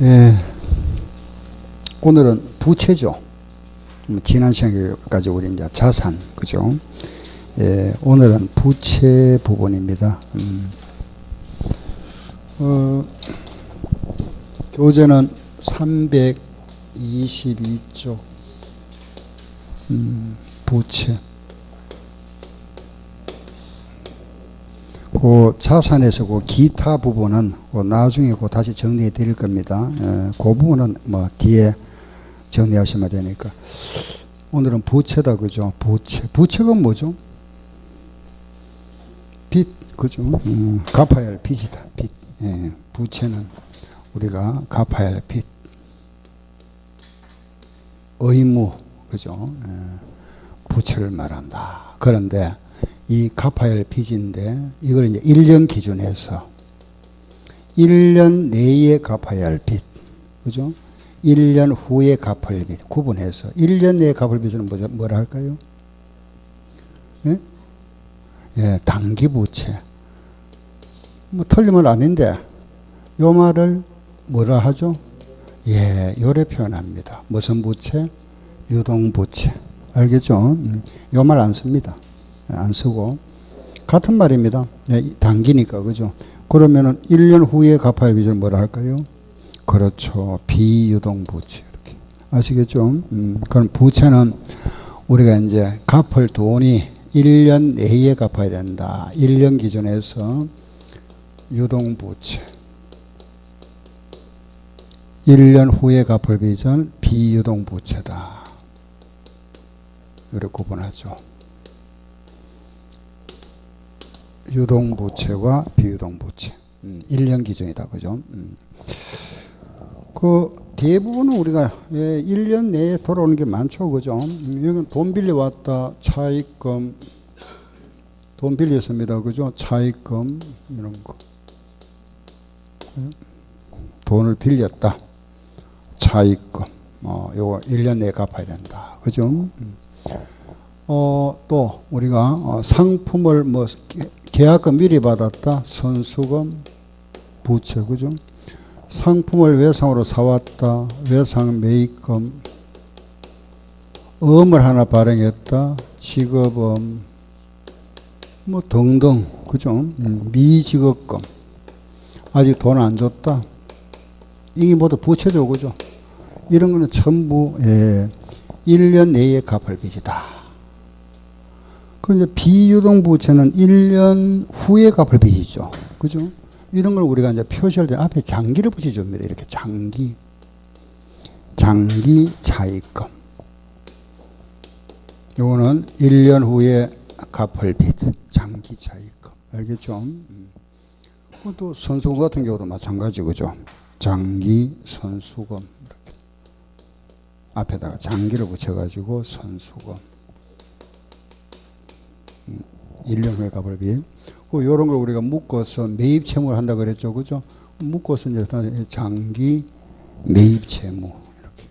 예, 오늘은 부채죠. 지난 시간까지 우리 이제 자산, 그죠? 예, 오늘은 부채 부분입니다. 교재는 322쪽, 부채. 그 자산에서 그 기타 부분은 나중에 다시 정리해 드릴 겁니다. 그 부분은 뭐 뒤에 정리하시면 되니까. 오늘은 부채다, 그죠? 부채가 뭐죠? 빚, 그죠? 갚아야 할 빚이다, 빚. 예, 부채는 우리가 갚아야 할 빚. 의무, 그죠? 예, 부채를 말한다. 그런데 이 갚아야 할 빚인데 이걸 이제 1년 기준해서 1년 내에 갚아야 할 빚, 그죠? 1년 후에 갚을 빚 구분해서 1년 내에 갚을 빚은 뭐라 할까요? 예? 예, 단기 부채. 뭐 틀린 말 아닌데 요 말을 뭐라 하죠? 예, 요래 표현합니다. 무슨 부채? 유동 부채. 알겠죠? 요 말 안 씁니다. 안 쓰고 같은 말입니다. 네, 단기니까, 그죠? 그러면은 1년 후에 갚아야 할 빚을 뭐라 할까요? 그렇죠, 비유동 부채. 이렇게 아시겠죠? 그럼 부채는 우리가 이제 갚을 돈이 1년 내에 갚아야 된다. 1년 기준에서 유동 부채, 1년 후에 갚을 빚은 비유동 부채다. 이렇게 구분하죠. 유동부채와 비유동부채. 1년 기준이다, 그죠? 그 대부분은 우리가 1년 내에 돌아오는 게 많죠, 그죠? 여기는 돈 빌려왔다, 차입금, 돈 빌렸습니다, 그죠? 차입금, 이런 거. 돈을 빌렸다, 차입금, 요거 1년 내에 갚아야 된다, 그죠? 또 우리가 상품을 뭐 계약금 미리 받았다, 선수금, 부채, 그죠? 상품을 외상으로 사왔다, 외상 매입금, 어음을 하나 발행했다, 지급음, 뭐 등등, 그죠? 미지급금, 아직 돈 안 줬다, 이게 모두 부채죠, 그죠? 이런 거는 전부 1년 내에 갚을 빚이다. 그 이제 비유동 부채는 1년 후에 갚을 빚이죠, 그죠? 이런 걸 우리가 이제 표시할 때 앞에 장기를 붙여줍니다. 이렇게 장기 차입금. 요거는 1년 후에 갚을 빚, 장기 차입금. 알겠죠? 또 선수금 같은 경우도 마찬가지, 그죠? 장기 선수금. 이렇게 앞에다가 장기를 붙여가지고 선수금. 1년 후에 갚을 빚. 요런 걸 우리가 묶어서 매입 채무를 한다 그랬죠, 그죠? 묶어서 이제 장기 매입 채무. 이렇게.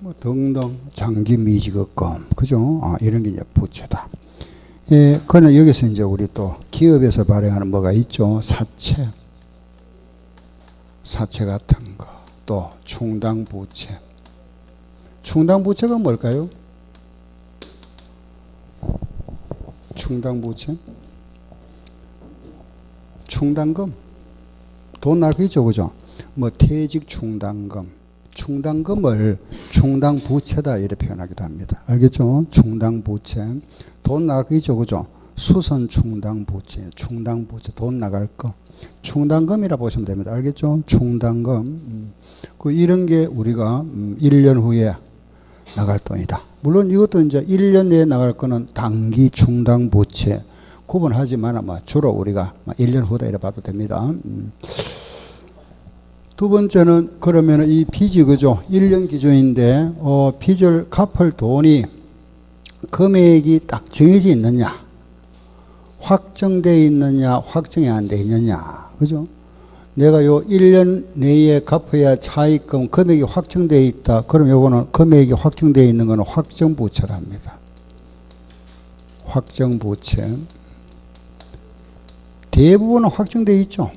뭐 등등 장기 미지급금, 그죠? 이런 게 이제 부채다. 예, 그러나 여기서 이제 우리 또 기업에서 발행하는 뭐가 있죠? 사채 같은 거. 또 충당 부채. 충당 부채가 뭘까요? 충당 부채? 충당금. 돈 날 거 있죠, 그죠? 뭐 퇴직 충당금. 충당금을 충당 부채다 이렇게 표현하기도 합니다. 알겠죠? 충당 부채. 돈 나갈 거 있죠, 그죠? 수선 충당 부채. 충당 부채. 돈 나갈 거. 충당금이라 보시면 됩니다. 알겠죠? 충당금. 이런 게 우리가 1년 후에 나갈 돈이다. 물론 이것도 이제 1년 내에 나갈 거는 단기 충당 부채 구분하지만 아마 주로 우리가 1년 후다 이래 봐도 됩니다. 두 번째는 그러면 이 빚이, 그죠? 1년 기준인데 빚을 갚을 돈이 금액이 딱 정해져 있느냐, 확정되어 있느냐, 확정이 안 되어 있느냐, 그죠? 내가 요 1년 내에 갚아야 차입금 금액이 확정되어 있다. 그럼 요거는 금액이 확정되어 있는 거는 확정부채랍니다. 확정부채. 대부분은 확정되어 있죠.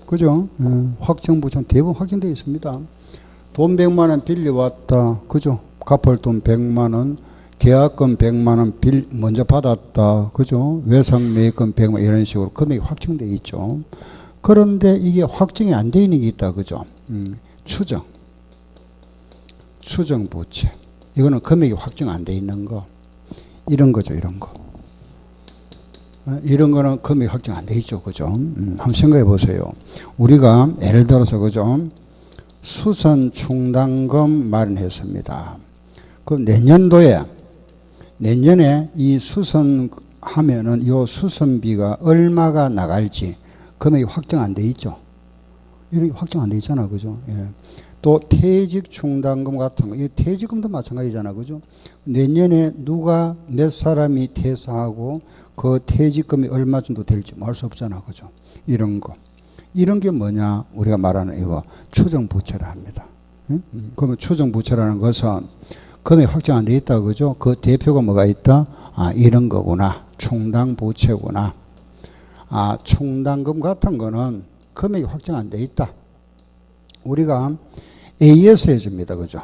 그죠? 확정 부채는 대부분 확정되어 있습니다. 돈 100만 원 빌려왔다. 그죠? 갚을 돈 100만 원, 계약금 100만 원 먼저 받았다. 그죠? 외상 매입금 100만 원 이런 식으로 금액이 확정되어 있죠. 그런데 이게 확정이 안 되어 있는 게 있다. 그죠? 추정 부채. 이거는 금액이 확정 안 되어 있는 거. 이런 거죠. 이런 거. 이런 거는 금액이 확정 안 돼 있죠. 그죠? 한번 생각해 보세요. 우리가 예를 들어서, 그죠? 수선 충당금 마련했습니다. 그럼 내년에 이 수선 하면은 이 수선비가 얼마가 나갈지 금액이 확정 안 돼 있죠. 이런 게 확정 안 돼 있잖아. 그죠? 예. 또 퇴직 충당금 같은 거, 이 퇴직금도 마찬가지잖아. 그죠? 내년에 누가 몇 사람이 퇴사하고 그 퇴직금이 얼마 정도 될지 알 수 없잖아. 그죠? 이런 거. 이런 게 뭐냐? 우리가 말하는 이거 추정부채라 합니다. 응? 그러면 추정부채라는 것은 금액 확정 안 돼 있다. 그죠? 그 대표가 뭐가 있다? 아, 이런 거구나. 충당부채구나. 아, 충당금 같은 거는 금액이 확정 안 돼 있다. 우리가 AS 해줍니다. 그죠?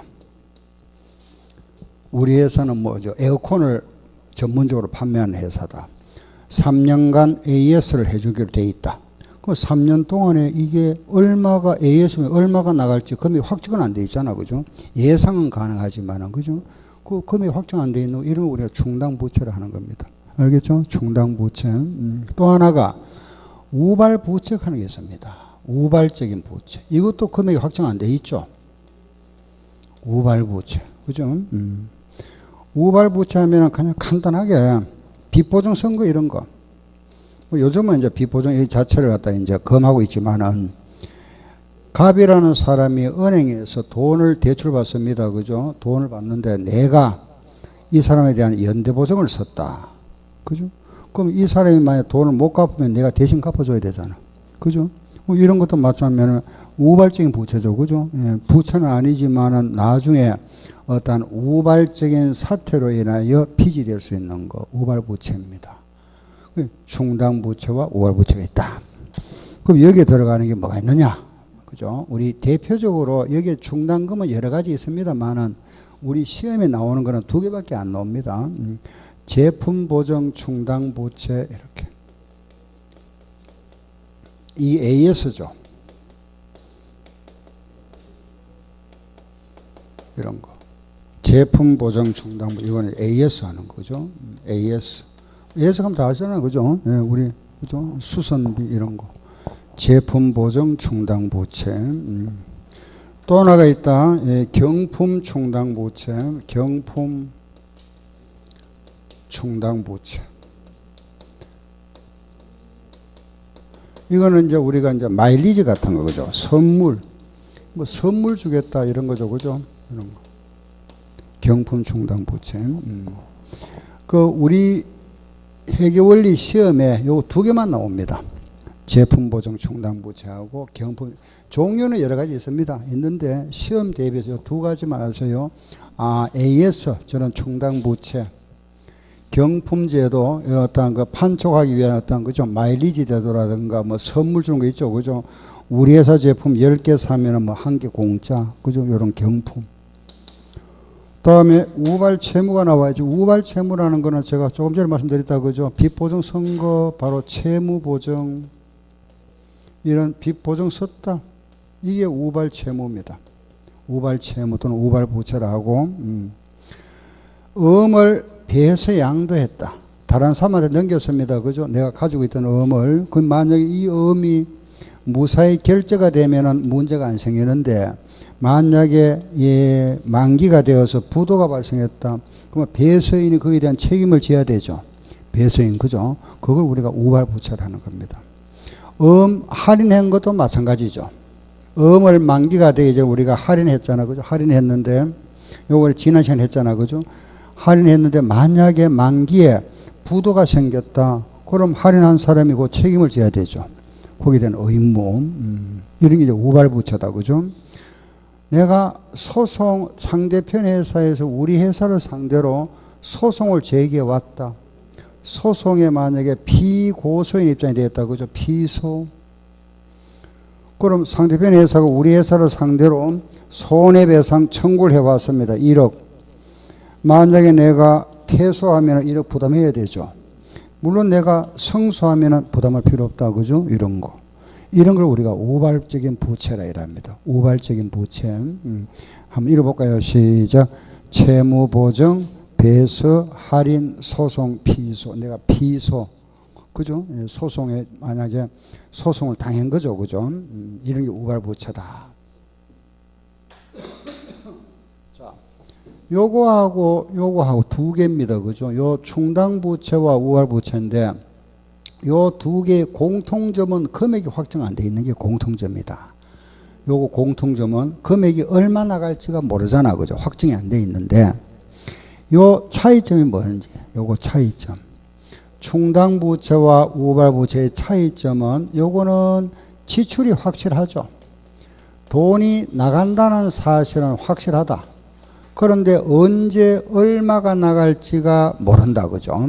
우리 회사는 뭐죠? 에어컨을 전문적으로 판매하는 회사다. 3년간 AS를 해주기로 돼 있다. 그 3년 동안에 이게 얼마가 AS면 얼마가 나갈지 금액이 확정은 안 돼 있잖아. 그죠? 예상은 가능하지만은, 그죠? 그 금액이 확정 안 돼 있는 이런 거 우리가 충당부채를 하는 겁니다. 알겠죠? 충당부채. 또 하나가 우발부채 하는 게 있습니다. 우발적인 부채. 이것도 금액이 확정 안 돼 있죠. 우발부채. 그죠? 우발부채 하면 그냥 간단하게 빚보증 선고 이런 거. 뭐 요즘은 이제 빚보증 이 자체를 갖다 이제 검하고 있지만은 갑이라는 사람이 은행에서 돈을 대출받습니다. 그죠? 돈을 받는데 내가 이 사람에 대한 연대보증을 썼다. 그죠? 그럼 이 사람이 만약 돈을 못 갚으면 내가 대신 갚아줘야 되잖아. 그죠? 뭐 이런 것도 마찬가지면 우발적인 부채죠. 그죠? 예, 부채는 아니지만은 나중에 어떤 우발적인 사태로 인하여 빚이 될 수 있는 거. 우발부채입니다. 충당부채와 우발부채가 있다. 그럼 여기에 들어가는 게 뭐가 있느냐? 그죠? 우리 대표적으로 여기에 충당금은 여러 가지 있습니다만은 우리 시험에 나오는 거는 두 개밖에 안 나옵니다. 제품보증 충당부채 이렇게. 이 AS죠. 이런 거. 제품보증 충당부 이거는 AS 하는 거죠. AS. AS 하면 다 아시잖아요. 그죠? 예, 우리 그죠? 수선비 이런 거. 제품보증 충당부채. 또 하나가 있다. 예, 경품 충당부채. 경품 충당부채. 이거는 이제 우리가 이제 마일리지 같은 거, 그죠? 선물. 뭐 선물 주겠다 이런 거죠. 그죠? 이런 거. 경품 충당부채. 그 우리 회계원리 시험에 요 두 개만 나옵니다. 제품보증 충당부채하고 경품. 종류는 여러 가지 있습니다. 있는데 시험 대비해서 요 두 가지만 아세요. 아, AS 저는 충당부채. 경품제도 어떤 그 판촉하기 위한 어떤 그죠 마일리지 제도라든가 뭐 선물 주는 거 있죠. 그죠? 우리 회사 제품 10개 사면은 뭐 1개 공짜. 그죠? 요런 경품. 다음에 우발 채무가 나와야지. 우발 채무라는 거는 제가 조금 전에 말씀드렸다. 그죠? 빚보증 선거 바로 채무보증 이런 빚보증 썼다. 이게 우발 채무입니다. 우발 채무 또는 우발 부채라고. 엄을 배에서 양도했다. 다른 사람한테 넘겼습니다. 그죠? 내가 가지고 있던 엄을. 그 만약에 이 엄이 무사히 결제가 되면은 문제가 안 생기는데 만약에 예, 만기가 되어서 부도가 발생했다. 그러면 배서인이 거기에 대한 책임을 져야 되죠. 배서인 그죠? 그걸 우리가 우발부채라는 겁니다. 할인한 것도 마찬가지죠. 엄을 만기가 되게 이제 우리가 할인했잖아. 그죠? 할인했는데 요걸 지난 시간에 했잖아. 그죠? 할인했는데 만약에 만기에 부도가 생겼다. 그럼 할인한 사람이 그 책임을 져야 되죠. 거기에 대한 의무. 이런 게 이제 우발부채다. 그죠? 내가 소송 상대편 회사에서 우리 회사를 상대로 소송을 제기해 왔다. 소송에 만약에 피고소인 입장이 되었다. 그죠? 피소. 그럼 상대편 회사가 우리 회사를 상대로 손해배상 청구를 해왔습니다. 1억. 만약에 내가 패소하면 1억 부담해야 되죠. 물론 내가 승소하면 부담할 필요 없다. 그죠? 이런 거. 이런 걸 우리가 우발적인 부채라 이랍니다. 우발적인 부채. 한번 읽어볼까요? 시작. 채무보증, 배서, 할인, 소송, 피소. 내가 피소. 그죠? 소송에 만약에 소송을 당한 거죠. 그죠? 이런 게 우발부채다. 자, 요거하고 두 개입니다. 그죠? 요 충당부채와 우발부채인데 요 두 개의 공통점은 금액이 확정 안 돼 있는 게 공통점이다. 요거 공통점은 금액이 얼마 나갈지가 모르잖아. 그죠? 확정이 안 돼 있는데 요 차이점이 뭐였는지 요거 차이점. 충당부채와 우발부채의 차이점은 요거는 지출이 확실하죠. 돈이 나간다는 사실은 확실하다. 그런데 언제 얼마가 나갈지가 모른다. 그죠?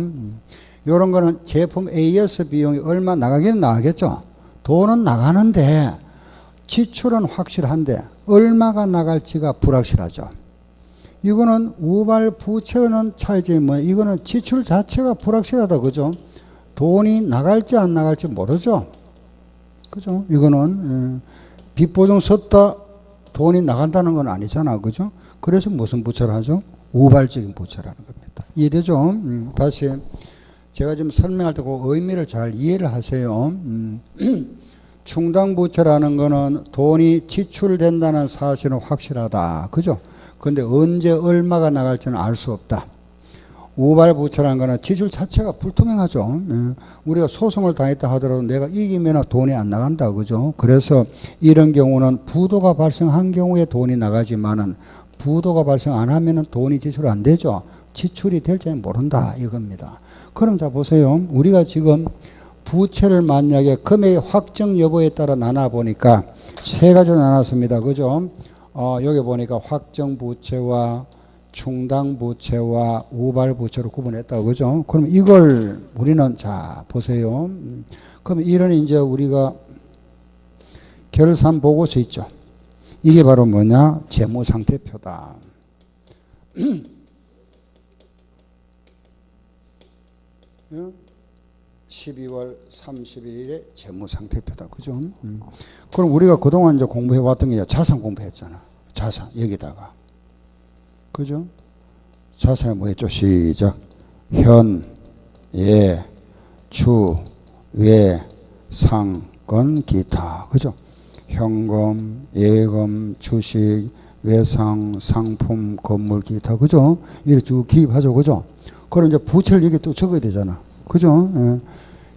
요런 거는 제품 AS 비용이 얼마 나가긴 나가겠죠. 돈은 나가는데 지출은 확실한데 얼마가 나갈지가 불확실하죠. 이거는 우발부채는 차이점이 뭐냐. 이거는 지출 자체가 불확실하다. 그죠? 돈이 나갈지 안 나갈지 모르죠. 그죠? 이거는 빚보증 썼다 돈이 나간다는 건 아니잖아. 그죠? 그래서 무슨 부채를 하죠? 우발적인 부채라는 겁니다. 이해되죠? 다시 제가 지금 설명할 때 그 의미를 잘 이해를 하세요. 충당부채라는 거는 돈이 지출된다는 사실은 확실하다. 그죠? 근데 언제 얼마가 나갈지는 알 수 없다. 우발부채라는 거는 지출 자체가 불투명하죠. 우리가 소송을 당했다 하더라도 내가 이기면 돈이 안 나간다. 그죠? 그래서 이런 경우는 부도가 발생한 경우에 돈이 나가지만은 부도가 발생 안 하면은 돈이 지출 안 되죠. 지출이 될지 모른다. 이겁니다. 그럼 자 보세요. 우리가 지금 부채를 만약에 금액의 확정 여부에 따라 나눠 보니까 세 가지로 나눴습니다. 그죠? 여기 보니까 확정부채와 충당부채와 우발부채로 구분했다고. 그죠? 그럼 이걸 우리는 자 보세요. 그럼 이런 이제 우리가 결산 보고서 있죠. 이게 바로 뭐냐? 재무상태표다. 12월 31일에 재무상태표다. 그죠? 그럼 우리가 그동안 이제 공부해 왔던 게 자산 공부했잖아. 자산, 여기다가. 그죠? 자산이 뭐 했죠? 시작. 현, 예, 주, 외, 상, 건, 기타. 그죠? 현금, 예금, 주식, 외상, 상품, 건물, 기타. 그죠? 이렇게 쭉 기입하죠. 그죠? 그럼 이제 부채를 여기 또 적어야 되잖아. 그죠? 예.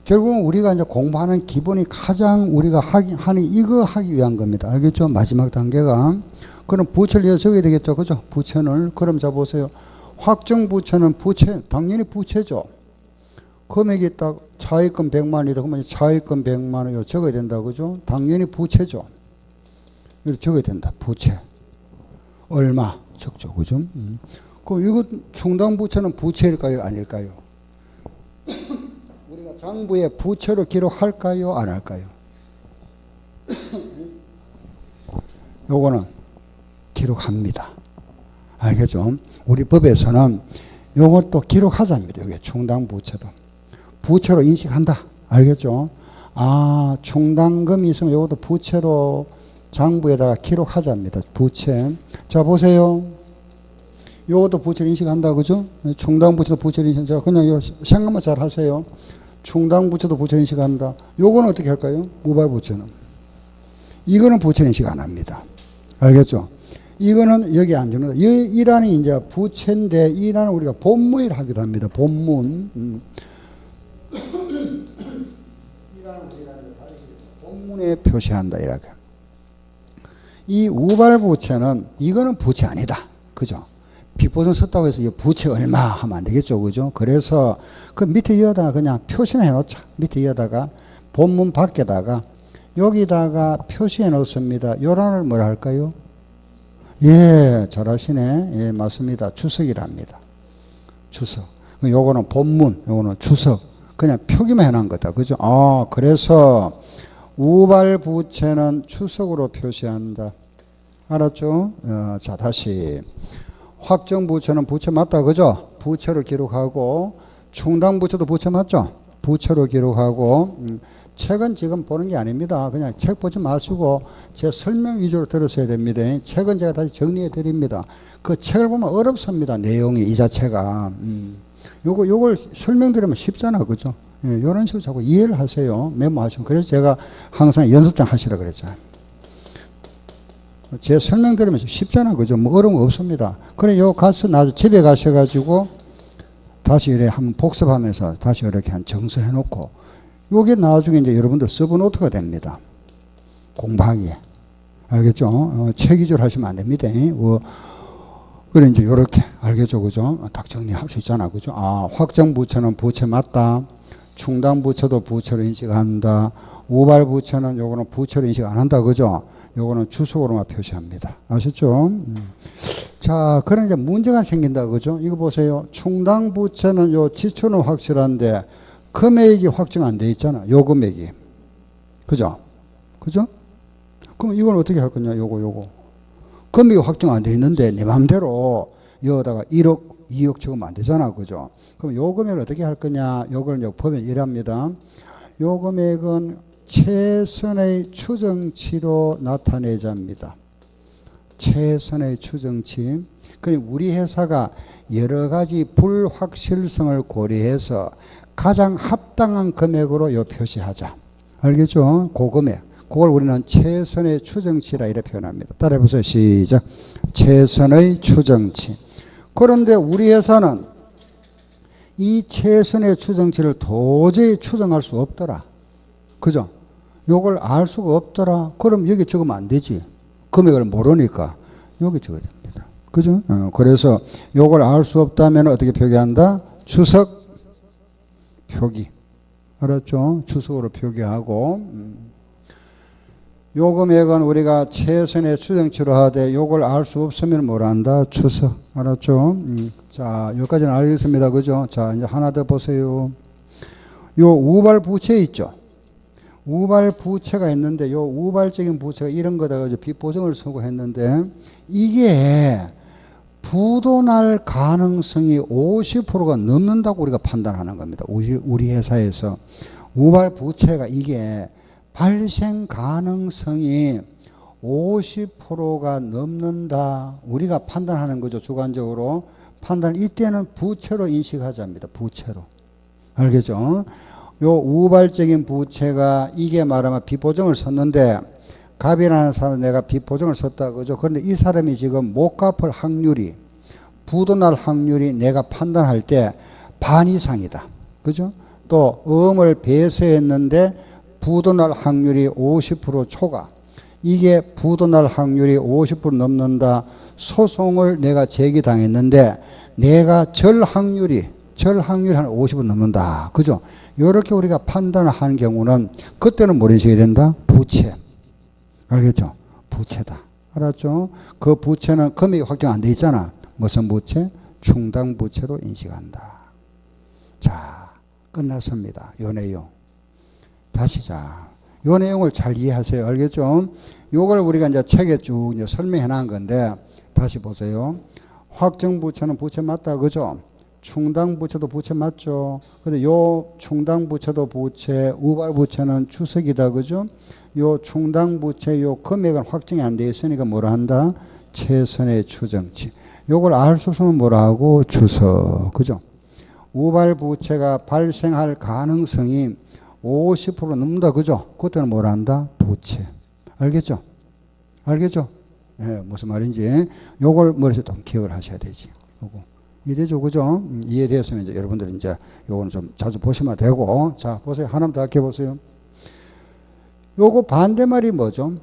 결국은 우리가 이제 공부하는 기본이 가장 우리가 하니 이거 하기 위한 겁니다. 알겠죠? 마지막 단계가. 그럼 부채를 여기 적어야 되겠죠? 그죠? 부채를. 그럼 자 보세요. 확정 부채는 부채, 당연히 부채죠. 금액이 딱 차입금 100만 원이다. 그러면 차입금 100만 원 적어야 된다. 그죠? 당연히 부채죠. 이렇게 적어야 된다. 부채. 얼마? 적죠. 그죠? 그럼 이거 충당부채는 부채일까요? 아닐까요? 우리가 장부에 부채로 기록할까요? 안 할까요? 요거는 기록합니다. 알겠죠? 우리 법에서는 요것도 기록하자입니다. 이게 충당부채도. 부채로 인식한다. 알겠죠? 아, 충당금이 있으면 요것도 부채로 장부에다가 기록하자입니다. 부채. 자, 보세요. 요것도 부채를 인식한다. 그죠? 충당부채도 부채를 인식한다. 그냥 요 생각만 잘 하세요. 충당부채도 부채를 인식한다. 요거는 어떻게 할까요? 우발부채는. 이거는 부채 인식 안 합니다. 알겠죠? 이거는 여기 안 주는다. 이 란이 이제 부채인데 이 란은 우리가 본무일 하기도 합니다. 본문. 이 란은 우리가 본문에 표시한다. 이렇게. 이 우발부채는 이거는 부채 아니다. 그죠? 빚보증 썼다고 해서 이 부채 얼마 하면 안 되겠죠. 그죠? 그래서 그 밑에 이어다가 그냥 표시는 해 놓자. 밑에 이어다가 본문 밖에다가 여기다가 표시해 놓습니다. 요란을 뭐라 할까요? 예, 잘하시네. 예, 맞습니다. 주석이랍니다. 주석. 요거는 본문, 요거는 주석. 그냥 표기만 해놓은 거다. 그죠? 그래서 우발 부채는 추석으로 표시한다. 알았죠? 자, 다시. 확정 부채는 부채 맞다. 그죠? 부채로 기록하고, 충당 부채도 부채 맞죠? 부채로 기록하고, 책은 지금 보는 게 아닙니다. 그냥 책 보지 마시고 제 설명 위주로 들으셔야 됩니다. 책은 제가 다시 정리해 드립니다. 그 책을 보면 어렵습니다. 내용이 이 자체가. 요걸 설명드리면 쉽잖아. 그죠? 예, 요런 식으로 자꾸 이해를 하세요. 메모하시면. 그래서 제가 항상 연습장 하시라 그랬잖아요. 제 설명 들으면 쉽잖아. 그죠? 뭐 어려운 거 없습니다. 그래, 요 가서 나중에 집에 가셔가지고 다시 이렇게 한번 복습하면서 다시 이렇게 한 정서해 놓고 요게 나중에 이제 여러분들 서브노트가 됩니다. 공부하기에. 알겠죠? 책 위주로 하시면 안 됩니다. 그래, 이제 요렇게. 알겠죠? 그죠? 딱 정리할 수 있잖아. 그죠? 확정 부채는 부채 맞다. 충당 부채도 부채로 인식한다. 우발 부채는 요거는 부채로 인식 안 한다. 그죠? 요거는 주석으로만 표시합니다. 아셨죠? 자, 그런 이제 문제가 생긴다. 그죠? 이거 보세요. 충당 부채는 요 지초는 확실한데 금액이 확정 안 돼 있잖아. 요 금액이. 그죠? 그죠? 그럼 이건 어떻게 할 거냐? 요거. 금액이 확정 안 돼 있는데 내 마음대로 여기다가 1억, 2억 적으면 안 되잖아. 그죠? 그럼 요 금액을 어떻게 할 거냐? 요걸 이제 보면 이랍니다. 요 금액은 최선의 추정치로 나타내자입니다. 최선의 추정치. 그러니 우리 회사가 여러 가지 불확실성을 고려해서 가장 합당한 금액으로 요 표시하자. 알겠죠? 그 금액. 그걸 우리는 최선의 추정치라 이렇게 표현합니다. 따라해보세요. 시작. 최선의 추정치. 그런데 우리 회사는 이 최선의 추정치를 도저히 추정할 수 없더라. 그죠? 요걸 알 수가 없더라. 그럼 여기 적으면 안 되지. 금액을 모르니까 여기 적어야 됩니다. 그죠? 그래서 요걸 알 수 없다면 어떻게 표기한다? 주석 표기. 알았죠? 주석으로 표기하고 요 금액은 우리가 최선의 추정치로 하되 요걸 알 수 없으면 뭐라 한다? 추석. 알았죠? 자, 여기까지는 알겠습니다. 그죠? 자, 이제 하나 더 보세요. 요 우발 부채 있죠? 우발 부채가 있는데 요 우발적인 부채가 이런 거다가 빚보증을 서고 했는데 이게 부도날 가능성이 50%가 넘는다고 우리가 판단하는 겁니다. 우리 회사에서 우발 부채가 이게 발생 가능성이 50%가 넘는다. 우리가 판단하는 거죠. 주관적으로. 판단 이때는 부채로 인식하자입니다. 부채로. 알겠죠? 요 우발적인 부채가 이게 말하면 빚보증을 썼는데 갑이라는 사람은 내가 빚보증을 썼다. 그죠? 그런데 이 사람이 지금 못 갚을 확률이 부도날 확률이 내가 판단할 때 반 이상이다. 그죠? 또 어음을 배세했는데 부도날 확률이 50% 초과. 이게 부도날 확률이 50% 넘는다. 소송을 내가 제기당했는데 내가 절 확률이 한 50% 넘는다. 그죠? 이렇게 우리가 판단을 하는 경우는 그때는 뭘 인식해야 된다? 부채. 알겠죠? 부채다. 알았죠? 그 부채는 금액이 확정 안 돼 있잖아. 무슨 부채? 충당 부채로 인식한다. 자, 끝났습니다. 요 내용. 다시 자, 요 내용을 잘 이해하세요. 알겠죠? 요걸 우리가 이제 책에 쭉 이제 설명해 놓은 건데 다시 보세요. 확정 부채는 부채 맞다. 그죠? 충당 부채도 부채 맞죠? 근데 요 충당 부채도 부채, 우발 부채는 추석이다. 그죠? 요 충당 부채 요 금액은 확정이 안 돼 있으니까 뭐라 한다? 최선의 추정치. 요걸 알 수 없으면 뭐라 하고? 주석. 그죠? 우발 부채가 발생할 가능성이 50% 넘는다. 그죠? 그때는 뭐라 한다? 부채. 알겠죠? 알겠죠? 예, 무슨 말인지. 요걸 머릿속에 좀 기억을 하셔야 되지. 요거. 이해되죠? 그죠? 이해되었으면 이제 여러분들 이제 요거는 좀 자주 보시면 되고. 자, 보세요. 하나만 더 할게 보세요. 요거 반대말이 뭐죠?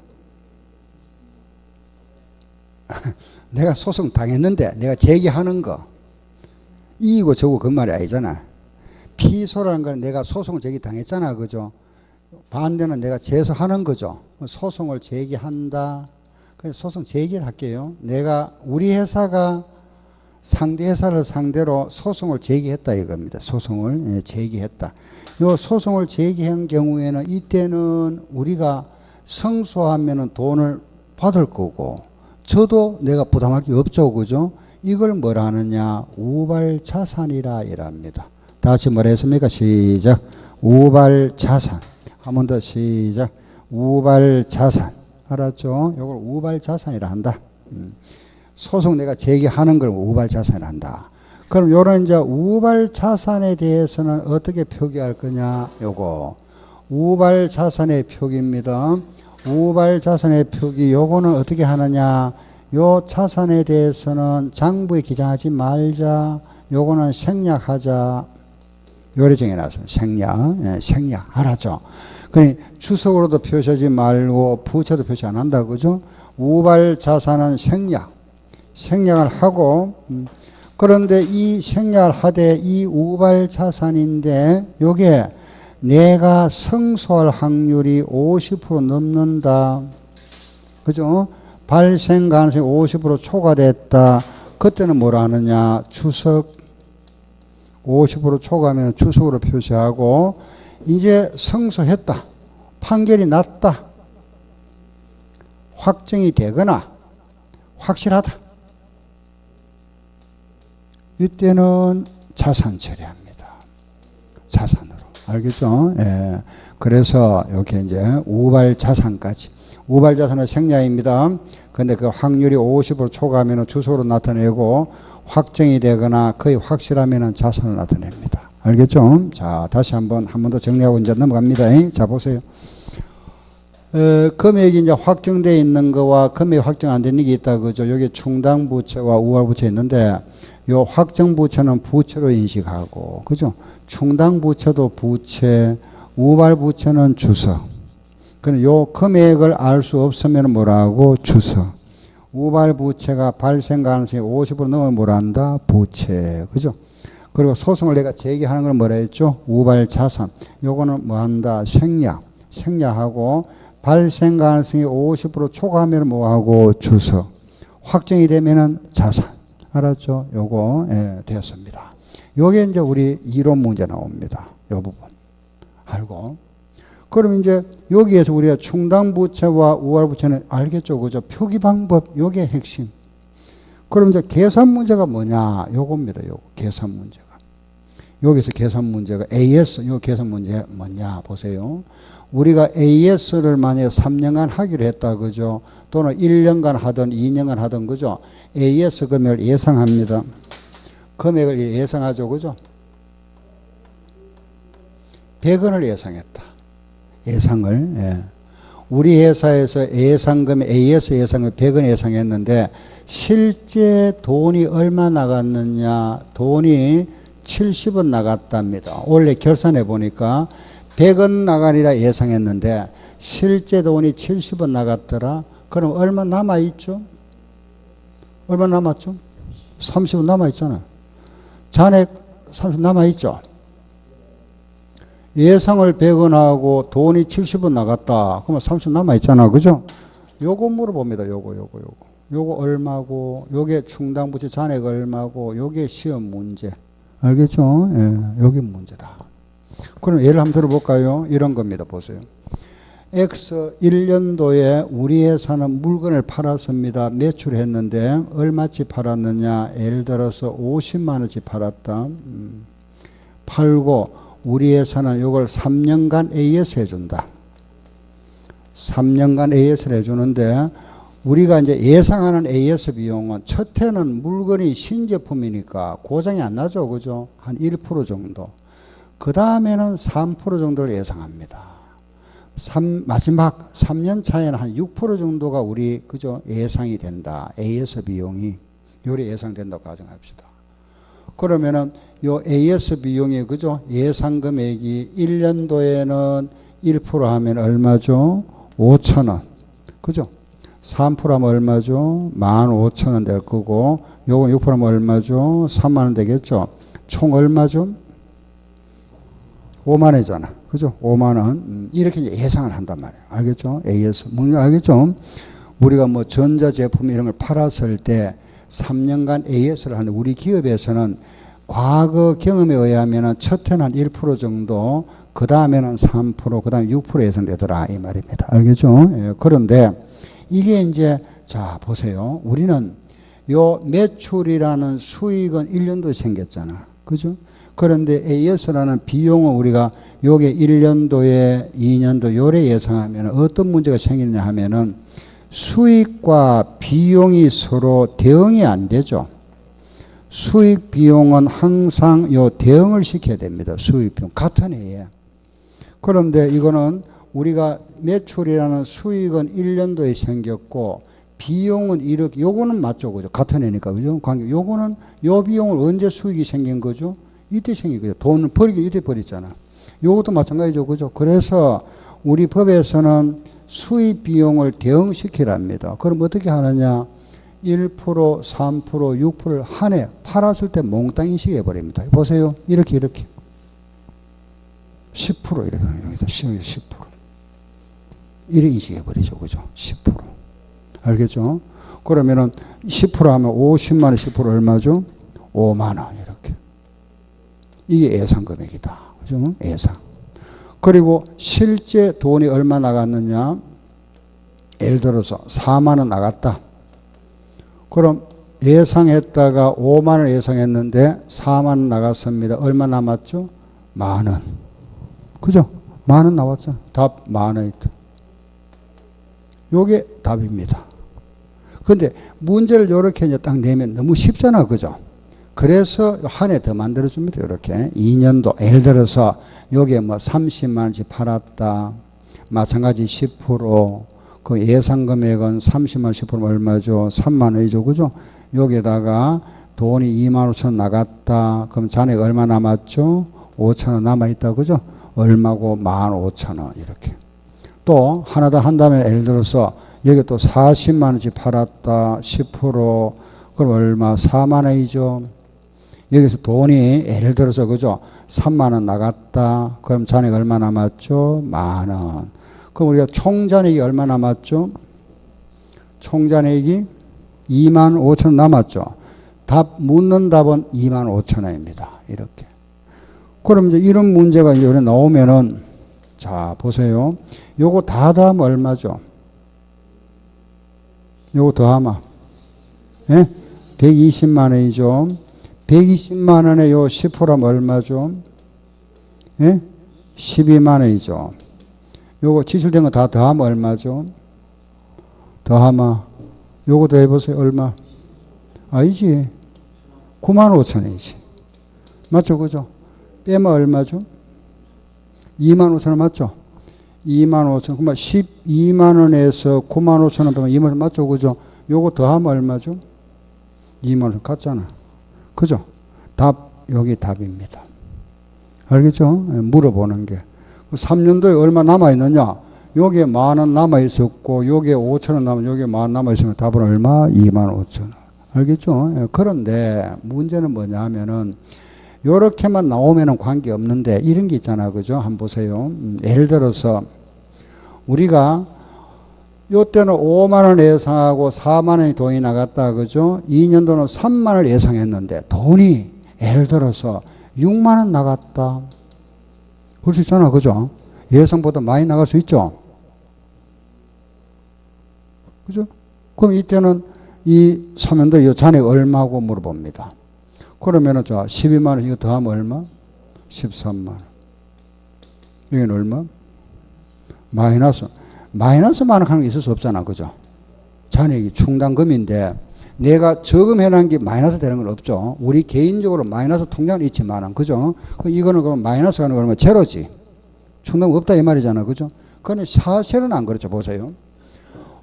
내가 소송 당했는데 내가 제기하는 거. 이이고 저고 그 말이 아니잖아. 피소라는 건 내가 소송을 제기당했잖아. 그죠? 반대는 내가 제소하는 거죠. 소송을 제기한다. 그래서 소송 제기를 할게요. 우리 회사가 상대 회사를 상대로 소송을 제기했다 이겁니다. 소송을 제기했다. 요 소송을 제기한 경우에는 이때는 우리가 승소하면은 돈을 받을 거고 저도 내가 부담할 게 없죠. 그죠? 이걸 뭐라 하느냐? 우발자산이라 이랍니다. 다 같이 뭐라 했습니까? 시작. 우발자산. 한 번 더 시작. 우발자산. 알았죠? 이걸 우발자산이라 한다. 소송 내가 제기하는 걸 우발자산이라 한다. 그럼 요런 이제 우발자산에 대해서는 어떻게 표기할 거냐? 요거. 우발자산의 표기입니다. 우발자산의 표기 요거는 어떻게 하느냐? 요 자산에 대해서는 장부에 기장하지 말자. 요거는 생략하자. 요래 정해놨어요. 생략. 예, 생략. 알았죠? 그러니 주석으로도 표시하지 말고 부채도 표시 안 한다. 그죠? 우발자산은 생략. 생략을 하고 그런데 이 생략을 하되 이 우발자산인데 요게 내가 승소할 확률이 50% 넘는다. 그죠? 발생 가능성이 50% 초과됐다. 그때는 뭐라 하느냐? 주석 50% 초과하면 주석으로 표시하고 이제 승소했다. 판결이 났다. 확정이 되거나 확실하다. 이때는 자산 처리합니다. 자산으로. 알겠죠? 예. 그래서 여기 이제 우발자산까지. 우발자산은 생략입니다. 근데 그 확률이 50% 초과하면 주소로 나타내고 확정이 되거나 거의 확실하면 자산을 나타냅니다. 알겠죠? 자, 다시 한 번 더 정리하고 이제 넘어갑니다. 자, 보세요. 금액이 이제 확정되어 있는 거와 금액이 확정 안 되는 게 있다. 그죠? 여기 충당부채와 우발부채 있는데 요 확정부채는 부채로 인식하고, 그죠? 충당부채도 부채, 우발부채는 주석. 그럼 요 금액을 알 수 없으면 뭐라고? 주석. 우발부채가 발생 가능성이 50% 넘으면 뭐라 한다? 부채. 그죠? 그리고 소송을 내가 제기하는 걸 뭐라 했죠? 우발자산. 요거는 뭐 한다? 생략. 생략하고 발생 가능성이 50% 초과하면 뭐하고? 주석. 확정이 되면은 자산. 알았죠? 요거 됐습니다. 요게 이제 우리 이론 문제 나옵니다. 요 부분. 알고. 그럼 이제 여기에서 우리가 충당부채와 우발부채는 알겠죠? 그죠? 표기 방법, 요게 핵심. 그럼 이제 계산 문제가 뭐냐? 요겁니다. 요거. 계산 문제가. 여기서 계산 문제가 AS, 요 계산 문제 뭐냐? 보세요. 우리가 AS를 만약에 3년간 하기로 했다. 그죠? 또는 1년간 하든 2년간 하든, 그죠? AS 금액을 예상합니다. 금액을 예상하죠. 그죠? 100원을 예상했다. 예상을. 예. 우리 회사에서 예상금액, AS 예상금 100원 예상했는데 실제 돈이 얼마 나갔느냐? 돈이 70원 나갔답니다. 원래 결산해 보니까 100원 나가리라 예상했는데 실제 돈이 70원 나갔더라. 그럼 얼마 남아있죠? 얼마 남았죠? 30원 남아있잖아요. 잔액 30원 남아있죠? 예상을 100원 하고 돈이 70원 나갔다. 그러면 30원 남아있잖아. 그죠? 요거 물어봅니다. 요거 얼마고, 요게 충당부채 잔액 얼마고, 요게 시험 문제. 알겠죠? 예, 요게 문제다. 그럼 예를 한번 들어볼까요? 이런 겁니다. 보세요. X 1년도에 우리 회사는 물건을 팔았습니다. 매출했는데 얼마치 팔았느냐? 예를 들어서 50만 원치 팔았다. 팔고 우리 회사는 이걸 3년간 AS 해준다. 3년간 AS를 해주는데 우리가 이제 예상하는 AS 비용은 첫 해는 물건이 신제품이니까 고장이 안 나죠. 그죠? 한 1% 정도. 그 다음에는 3% 정도를 예상합니다. 마지막 3년 차에는 한 6% 정도가 우리, 그죠? 예상이 된다. AS 비용이. 요리 예상된다고 가정합시다. 그러면은 요 AS 비용이, 그죠? 예상 금액이 1년도에는 1% 하면 얼마죠? 5,000원. 그죠? 3% 하면 얼마죠? 15,000원 될 거고, 요건 6% 하면 얼마죠? 3만원 되겠죠? 총 얼마죠? 5만원이잖아. 그죠? 5만원. 이렇게 이제 예상을 한단 말이에요. 알겠죠? AS. 뭔지 알겠죠? 우리가 뭐 전자제품 이런 걸 팔았을 때 3년간 AS를 하는데 우리 기업에서는 과거 경험에 의하면 첫 해는 한 1% 정도, 그 다음에는 3%, 그 다음에 6% 예상되더라 이 말입니다. 알겠죠? 예, 그런데 이게 이제 자 보세요. 우리는 요 매출이라는 수익은 1년도에 생겼잖아. 그죠? 그런데 AS라는 비용은 우리가 요게 1년도에 2년도 요래 예상하면 어떤 문제가 생기느냐 하면은 수익과 비용이 서로 대응이 안 되죠. 수익 비용은 항상 요 대응을 시켜야 됩니다. 수익 비용 같은 해에. 그런데 이거는 우리가 매출이라는 수익은 1년도에 생겼고 비용은 이렇게 요거는 맞죠, 그죠? 같은 해니까 그죠? 관계 요거는 요 비용을 언제 수익이 생긴 거죠? 이때 생긴 거죠. 돈을 버리긴 이때 버렸잖아. 요것도 마찬가지죠, 그죠? 그래서 우리 법에서는 수익 비용을 대응시키랍니다. 그럼 어떻게 하느냐? 1%, 3%, 6%를 한 해 팔았을 때 몽땅 인식해버립니다. 보세요. 이렇게. 10% 이렇게. 여기다 10%. 이렇게 인식해버리죠. 그죠? 10%. 알겠죠? 그러면은 10% 하면 50만원 10% 얼마죠? 5만원. 이렇게. 이게 예상 금액이다. 그죠? 예상. 그리고 실제 돈이 얼마 나갔느냐? 예를 들어서 4만원 나갔다. 그럼 예상했다가 5만원 예상했는데 4만원 나갔습니다. 얼마 남았죠? 만원. 그죠? 만원 나왔죠? 답 만원이다. 요게 답입니다. 근데 문제를 요렇게 이제 딱 내면 너무 쉽잖아. 그죠? 그래서 한 해 더 만들어줍니다. 이렇게. 2년도. 예를 들어서 요게 뭐 30만원씩 팔았다. 마찬가지 10%. 그 예상 금액은 30만 10% 얼마죠? 3만원이죠. 그죠? 여기에다가 돈이 2만 5천 나갔다. 그럼 잔액 얼마 남았죠? 5천원 남아있다. 그죠? 얼마고? 15,000원. 이렇게. 또 하나 더 한다면 예를 들어서 여기 또 40만원씩 팔았다. 10%. 그럼 얼마? 4만원이죠. 여기서 돈이 예를 들어서 그죠? 3만원 나갔다. 그럼 잔액 얼마 남았죠? 만원. 그럼 우리가 총잔액이 얼마 남았죠? 총잔액이 2만 5천 원 남았죠. 답, 묻는 답은 2만 5천 원입니다. 이렇게. 그럼 이제 이런 문제가 이제 나오면은, 자, 보세요. 요거 다 더하면 얼마죠? 요거 더하면, 예? 120만 원이죠. 120만 원에 요 10%하면 얼마죠? 예? 12만 원이죠. 요거 지출된 거 다 더하면 얼마죠? 더하면 요거 더 해보세요. 얼마? 아니지. 9만 5천 원이지. 맞죠? 그죠? 빼면 얼마죠? 2만 5천 원 맞죠? 2만 5천 원. 그러면 12만 원에서 9만 5천 원 빼면 2만 원 맞죠? 그죠? 요거 더하면 얼마죠? 2만 원 같잖아. 그죠? 답, 여기 답입니다. 알겠죠? 물어보는 게. 3년도에 얼마 남아있느냐? 여기에 만원 남아있었고, 여기에 5천원 남아, 여기에 만원 남아있으면 답은 얼마? 2만 5천원. 알겠죠? 그런데 문제는 뭐냐 하면은, 요렇게만 나오면은 관계 없는데, 이런 게 있잖아. 그죠? 한번 보세요. 예를 들어서, 우리가, 요때는 5만원 예상하고 4만원이 돈이 나갔다. 그죠? 2년도는 3만원을 예상했는데, 돈이 예를 들어서 6만원 나갔다. 그럴 수 있잖아. 그죠? 예상보다 많이 나갈 수 있죠? 그죠? 그럼 이때는 이 3년도 이 잔액 얼마고 물어봅니다. 그러면은 자, 12만원 이거 더하면 얼마? 13만원. 여기는 얼마? 마이너스 만원 하는 게 있을 수 없잖아. 그죠? 잔액이 충당금인데 내가 저금해놓은 게 마이너스 되는 건 없죠. 우리 개인적으로 마이너스 통장은 있지만은, 그죠? 이거는 그럼 마이너스 가는 거 그러면 제로지. 충당 없다 이 말이잖아. 그죠? 그런데 사실은 안 그렇죠. 보세요.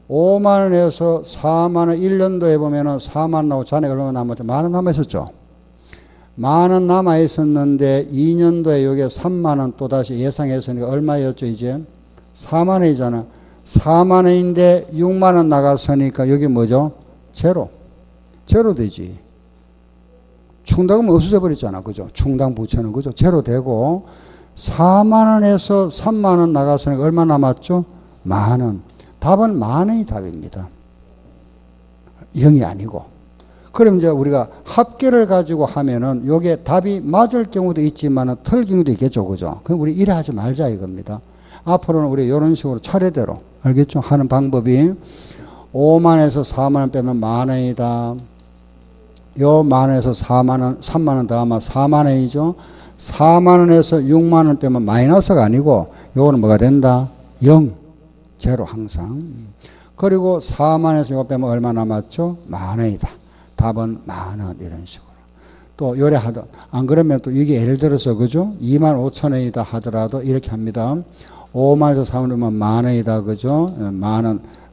5만원에서 4만원 1년도에 보면은 4만원 나오고 잔액 얼마 남았죠? 만원 남아있었죠. 만원 남아있었는데 2년도에 여기에 3만원 또다시 예상했으니까 얼마였죠? 이제 4만원이잖아. 4만원인데 6만원 나갔으니까 여기 뭐죠? 제로. 제로 되지. 충당금은 없어져 버렸잖아. 그죠? 충당 부채는. 그죠? 제로 되고 4만원에서 3만원 나갔으니까 얼마 남았죠? 만원. 답은 만원이 답입니다. 0이 아니고. 그럼 이제 우리가 합계를 가지고 하면은 요게 답이 맞을 경우도 있지만 틀릴 경우도 있겠죠. 그죠? 그럼 우리 이래 하지 말자 이겁니다. 앞으로는 우리 이런 식으로 차례대로, 알겠죠? 하는 방법이 5만에서 4만원 빼면 만원이다. 요 만원에서 4만원, 3만원 더하면 4만원이죠. 4만원에서 6만원 빼면 마이너스가 아니고 요거는 뭐가 된다? 0. 제로 항상. 그리고 4만원에서 요거 빼면 얼마 남았죠? 만원이다. 답은 만원 이런 식으로. 또 요래 하던 안 그러면 또 이게 예를 들어서 그죠? 2만 5천원이다 하더라도 이렇게 합니다. 5만에서 4만원이면 만원이다 그죠?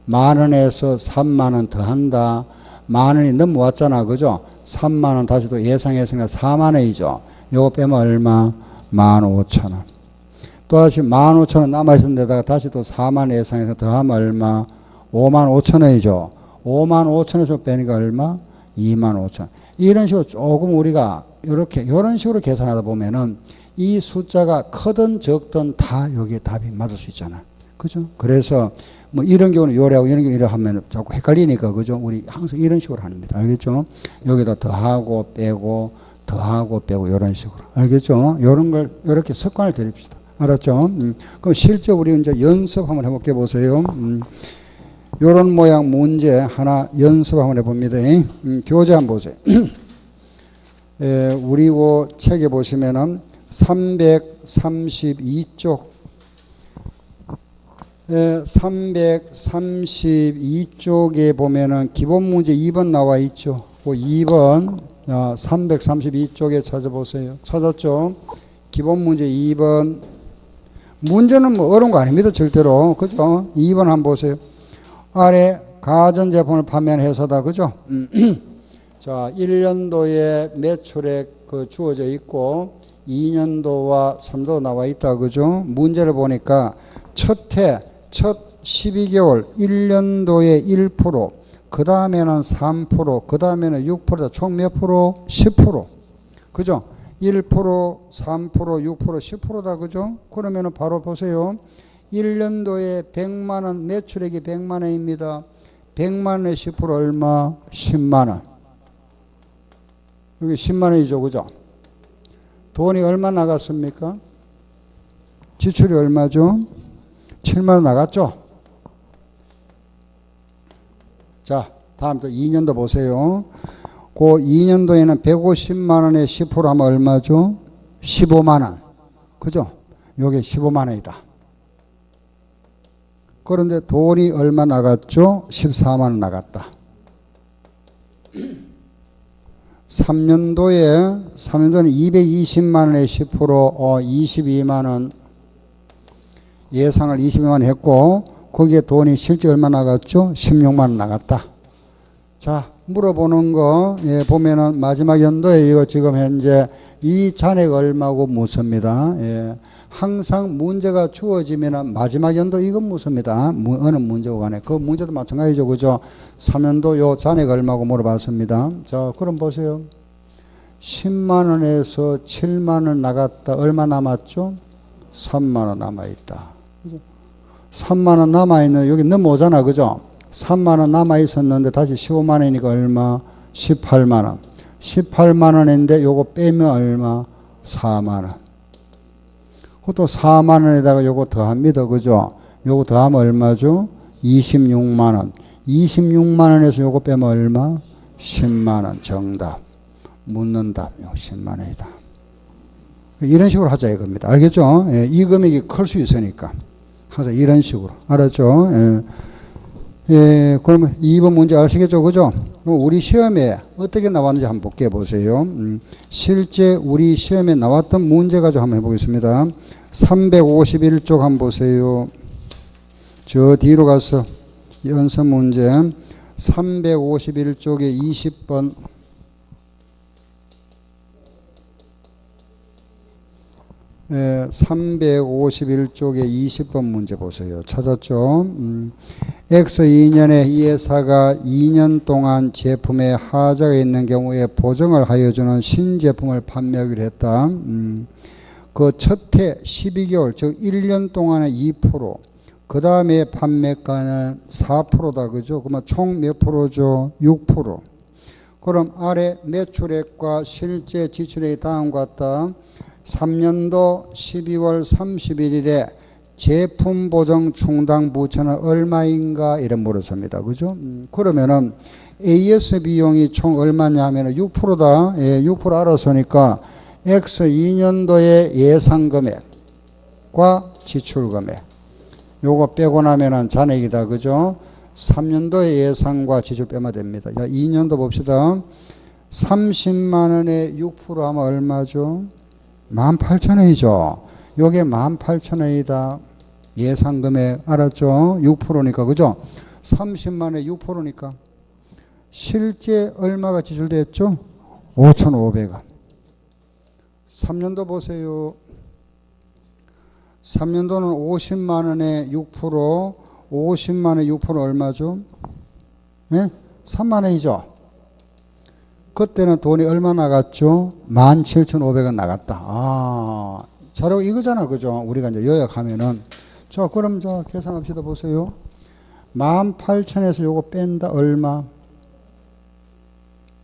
만원에서 3만원 더한다. 만원이 넘어왔잖아 그죠? 3만원 다시 또 예상했으니까 4만원이죠. 요거 빼면 얼마? 15,000원. 또 다시 15,000원 남아있는 데다가 다시 또 4만 예상해서 더하면 얼마? 55,000원이죠. 55,000원에서 빼니까 얼마? 25,000원. 이런 식으로 조금 우리가 이런 식으로 계산하다 보면은 이 숫자가 크든 적든 다 여기에 답이 맞을 수 있잖아. 그죠? 그래서 뭐 이런 경우는 요래하고 이런 경우 이래 하면 자꾸 헷갈리니까 그죠? 우리 항상 이런 식으로 합니다. 알겠죠? 여기다 더하고 빼고 더하고 빼고 이런 식으로. 알겠죠? 이런 걸 이렇게 습관을 들입시다. 알았죠? 그럼 실제 우리 이제 연습 한번 해볼게 보세요. 요런 모양 문제 하나 연습 한번 해봅니다. 교재 한번 보세요. 우리 그 책에 보시면은 332쪽 332쪽에 보면은 기본 문제 2번 나와 있죠. 그 2번 332쪽에 찾아보세요. 찾았죠? 기본 문제 2번. 문제는 뭐 어려운 거 아닙니다. 절대로. 그죠? 2번 한번 보세요. 아래 가전제품을 판매하는 회사다. 그죠? 자, 1년도에 매출액 주어져 있고 2년도와 3도 나와 있다. 그죠? 문제를 보니까 첫 12개월 1년도에 1%, 그 다음에는 3%, 그 다음에는 6%다. 총 몇 프로? 10%. 그죠? 1%, 3%, 6%, 10%다. 그죠? 그러면은 바로 보세요. 1년도에 100만원, 매출액이 100만원입니다. 100만원에 10% 얼마? 10만원. 여기 10만원이죠. 그죠? 돈이 얼마 나갔습니까? 지출이 얼마죠? 7만원 나갔죠? 자, 다음 또 2년도 보세요. 그 2년도에는 150만원에 10% 하면 얼마죠? 15만원. 그죠? 요게 15만원이다. 그런데 돈이 얼마 나갔죠? 14만원 나갔다. 3년도에는 220만원에 10% 22만원 예상을 22만원 했고 거기에 돈이 실제 얼마 나갔죠? 16만원 나갔다. 자, 물어보는 거 보면은 마지막 연도에 이거 지금 현재 이 잔액 얼마고 묻습니다. 항상 문제가 주어지면은 마지막 연도 이건 묻습니다. 어느 문제고 간에 그 문제도 마찬가지죠. 그죠? 3년도 요 잔액 얼마고 물어봤습니다. 자, 그럼 보세요. 10만원에서 7만원 나갔다. 얼마 남았죠? 3만원 남아있다. 3만원 남아있는 여기 넘어오잖아. 그죠? 3만원 남아있었는데 다시 15만원이니까 얼마? 18만원. 18만원인데 요거 빼면 얼마? 4만원. 그것도 4만원에다가 요거 더합니다. 그죠? 요거 더하면 얼마죠? 26만원. 26만원에서 요거 빼면 얼마? 10만원. 정답. 묻는 답. 10만원이다. 이런 식으로 하자 이겁니다. 알겠죠? 이 금액이 클 수 있으니까. 항상 이런 식으로. 알았죠? 그러면 2번 문제 아시겠죠? 그죠? 우리 시험에 어떻게 나왔는지 한번 볼게 보세요. 실제 우리 시험에 나왔던 문제 가지고 한번 해보겠습니다. 351쪽 한번 보세요. 저 뒤로 가서 연습 문제 351쪽에 20번 351쪽에 20번 문제 보세요. 찾았죠? X 2년에 이 회사가 2년 동안 제품에 하자가 있는 경우에 보증을 하여주는 신제품을 판매하기로 했다. 그 첫해 12개월, 즉 1년 동안에 2%, 그 다음에 판매가는 4%다. 그죠? 그러면 총 몇 프로죠? 6%. 그럼 아래 매출액과 실제 지출액이 다음과 같다. 3년도 12월 31일에 제품 보정 충당 부채는 얼마인가 이래 물었습니다. 그죠? 그러면은 AS 비용이 총 얼마냐 하면 6%다. 예, 6% 알아서니까 X 2년도의 예상 금액과 지출 금액. 요거 빼고 나면은 잔액이다. 그죠? 3년도의 예상과 지출 빼면 됩니다. 자, 2년도 봅시다. 30만 원에 6% 하면 얼마죠? 18,000원이죠. 요게 18,000원이다. 예상 금액 알았죠? 6%니까 그죠? 30만에 6%니까 실제 얼마가 지출됐죠? 5,500원. 3년도 보세요. 3년도는 50만 원에 6%, 50만 원에 6% 얼마죠? 네? 3만 원이죠. 그때는 돈이 얼마 나갔죠? 17,500원 나갔다. 아, 자료 이거잖아. 그죠? 우리가 이제 요약하면은. 자, 그럼 자, 계산합시다. 보세요. 18,000에서 요거 뺀다. 얼마?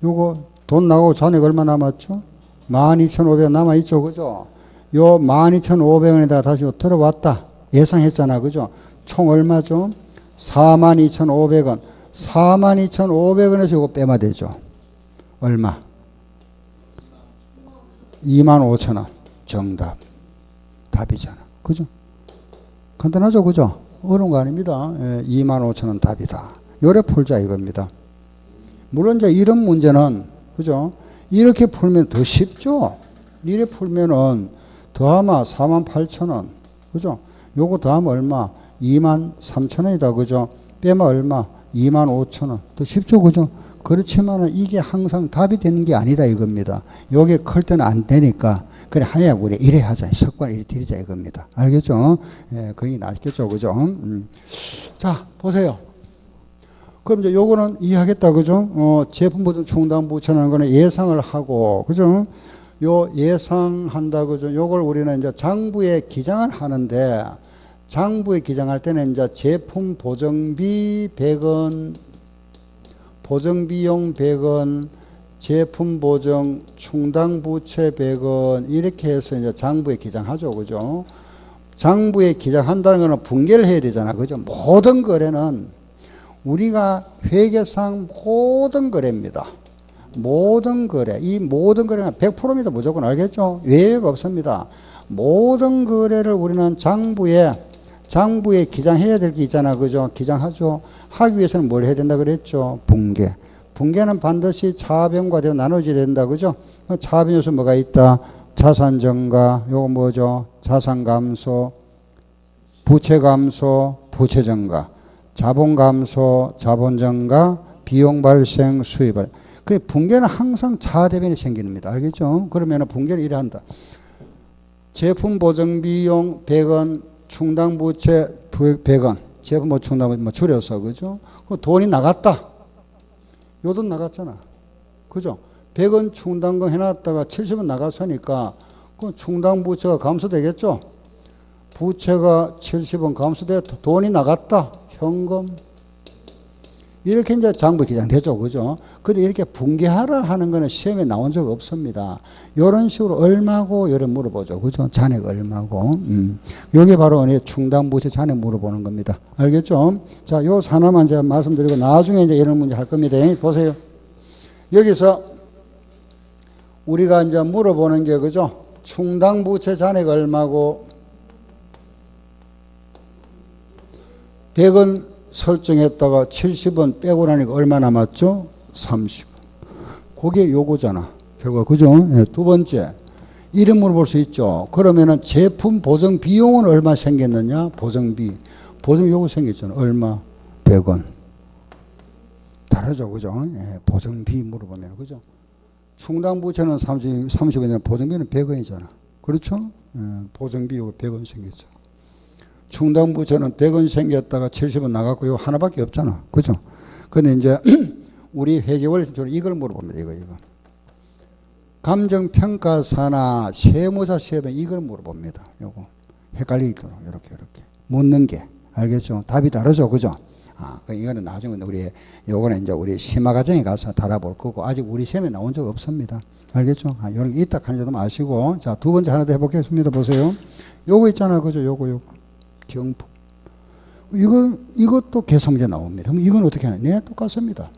요거 돈 나가고 잔액 얼마 남았죠? 12,500원 남아있죠. 그죠? 요 12,500원에다가 다시 요 들어왔다. 예상했잖아. 그죠? 총 얼마죠? 42,500원. 42,500원에서 요거 빼면 되죠. 얼마? 25,000원. 정답. 답이잖아. 그죠? 간단하죠? 그죠? 어려운 거 아닙니다. 예, 25,000원 답이다. 요래 풀자 이겁니다. 물론 이제 이런 문제는, 그죠? 이렇게 풀면 더 쉽죠? 이래 풀면은 더하면 48,000원. 그죠? 요거 더하면 얼마? 23,000원이다. 그죠? 빼면 얼마? 25,000원. 더 쉽죠? 그죠? 그렇지만은 이게 항상 답이 되는 게 아니다 이겁니다. 요게 클 때는 안 되니까. 그래, 하야, 우리 이래 하자. 석관 이래 드리자 이겁니다. 알겠죠? 예, 그게 낫겠죠? 그죠? 자, 보세요. 그럼 이제 요거는 이해하겠다. 그죠? 제품 보증 충당 부채라는 거는 예상을 하고, 그죠? 요 예상한다. 그죠? 요걸 우리는 이제 장부에 기장을 하는데, 장부에 기장할 때는 이제 제품 보정비 100원, 보정비용 100원, 제품 보정 충당 부채 100원, 이렇게 해서 이제 장부에 기장하죠. 그죠? 장부에 기장한다는 거는 분개를 해야 되잖아. 그죠? 모든 거래는 우리가 회계상 모든 거래입니다. 모든 거래. 이 모든 거래는 100%입니다. 무조건 알겠죠? 외회가 없습니다. 모든 거래를 우리는 장부에 기장해야 될 게 있잖아. 그죠? 기장하죠. 하기 위해서는 뭘 해야 된다 그랬죠? 분개. 분개는 반드시 차변과 대로 나눠져야 된다. 그죠? 차변 요소 뭐가 있다? 자산 증가, 요거 뭐죠? 자산 감소, 부채 감소, 부채 증가. 자본 감소, 자본 증가, 비용 발생, 수입 발생. 그 분개는 항상 차대변이 생기는 겁니다. 알겠죠? 그러면 분개를 이래 한다. 제품 보정 비용 100원, 충당 부채 100원. 제품 뭐 충당 뭐 줄여서 그죠? 그 돈이 나갔다. 요 돈 나갔잖아. 그죠? 100원 충당금 해놨다가 70원 나갔으니까 그 충당 부채가 감소되겠죠? 부채가 70원 감소돼 돈이 나갔다. 현금. 이렇게 이제 장부 기장되죠. 그죠? 근데 이렇게 분개하라 하는 거는 시험에 나온 적 없습니다. 이런 식으로 얼마고, 이래 물어보죠. 그죠? 잔액 얼마고. 요게 바로 충당부채 잔액 물어보는 겁니다. 알겠죠? 자, 요 하나만 제가 말씀드리고 나중에 이제 이런 문제 할 겁니다. 보세요. 여기서 우리가 이제 물어보는 게, 그죠? 충당부채 잔액 얼마고, 100원 설정했다가 70원 빼고 나니까 얼마 남았죠? 30원. 그게 요거잖아. 결과, 그죠? 네, 두 번째. 이름 물어볼 수 있죠. 그러면은 제품 보정 비용은 얼마 생겼느냐? 보정비. 보정 요거 생겼잖아. 얼마? 100원. 다르죠. 그죠? 네, 보정비 물어보면, 그죠? 충당부채는 30원이잖아. 보정비는 100원이잖아. 그렇죠? 네, 보정비 요거 100원 생겼죠. 충당부채는 100원 생겼다가 70원 나갔고요. 하나밖에 없잖아. 그죠? 근데 이제 우리 회계원리적으로 이걸 물어봅니다. 이거. 감정평가사나 세무사 시험에 이걸 물어봅니다. 요거. 헷갈리도록 이렇게 묻는 게. 알겠죠? 답이 다르죠. 그죠? 이거는 나중에 요거는 이제 우리 심화과정에 가서 달아볼 거고, 아직 우리 시험에 나온 적 없습니다. 알겠죠? 요런 게 있다 하는 점도 아시고. 자, 두 번째 하나 더 해보겠습니다. 보세요. 요거 있잖아요. 그죠? 요거. 경품. 이것도 개성문제 나옵니다. 그럼 이건 어떻게 하냐? 네, 똑같습니다.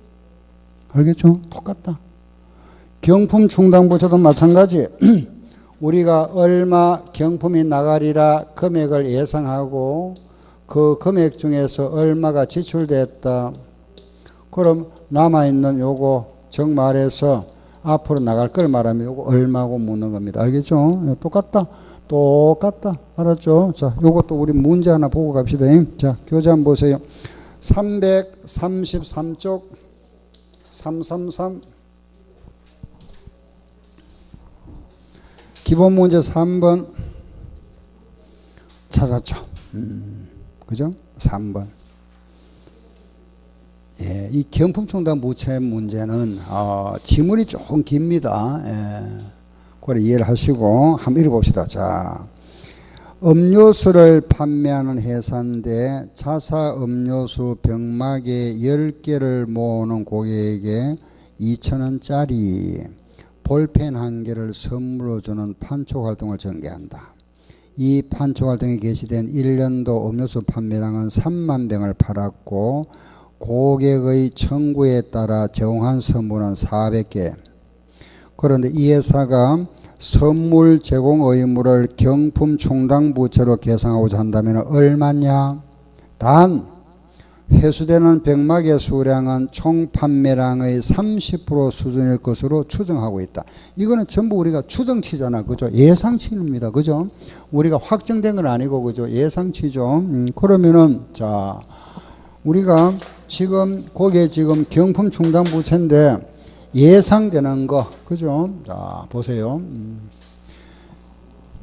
알겠죠? 똑같다. 경품 충당부채도 마찬가지. 우리가 얼마 경품이 나가리라 금액을 예상하고 그 금액 중에서 얼마가 지출됐다. 그럼 남아있는 요거 정말해서 앞으로 나갈 걸 말하면 요거 얼마고 묻는 겁니다. 알겠죠? 똑같다. 알았죠? 자, 요것도 우리 문제 하나 보고 갑시다. 자, 교재 한번 보세요. 333쪽 333 기본 문제 3번 찾았죠? 그죠? 3번. 예, 이 경품충당 부채 문제는 지문이 조금 깁니다. 그래 이해를 하시고 한번 읽어봅시다. 자, 음료수를 판매하는 회사인데 자사 음료수 병막에 10개를 모으는 고객에게 2,000원짜리 볼펜 1개를 선물로 주는 판촉 활동을 전개한다. 이 판촉 활동에 개시된 1년도 음료수 판매량은 3만 병을 팔았고 고객의 청구에 따라 제공한 선물은 400개. 그런데 이 회사가 선물 제공 의무를 경품 충당 부채로 계상하고자 한다면 얼마냐? 단 회수되는 병막의 수량은 총 판매량의 30% 수준일 것으로 추정하고 있다. 이거는 전부 우리가 추정치잖아. 그죠? 예상치입니다. 그죠? 우리가 확정된 건 아니고, 그죠? 예상치죠. 그러면은, 자, 우리가 지금, 거기에 지금 경품 충당 부채인데 예상되는 거, 그죠? 자, 보세요.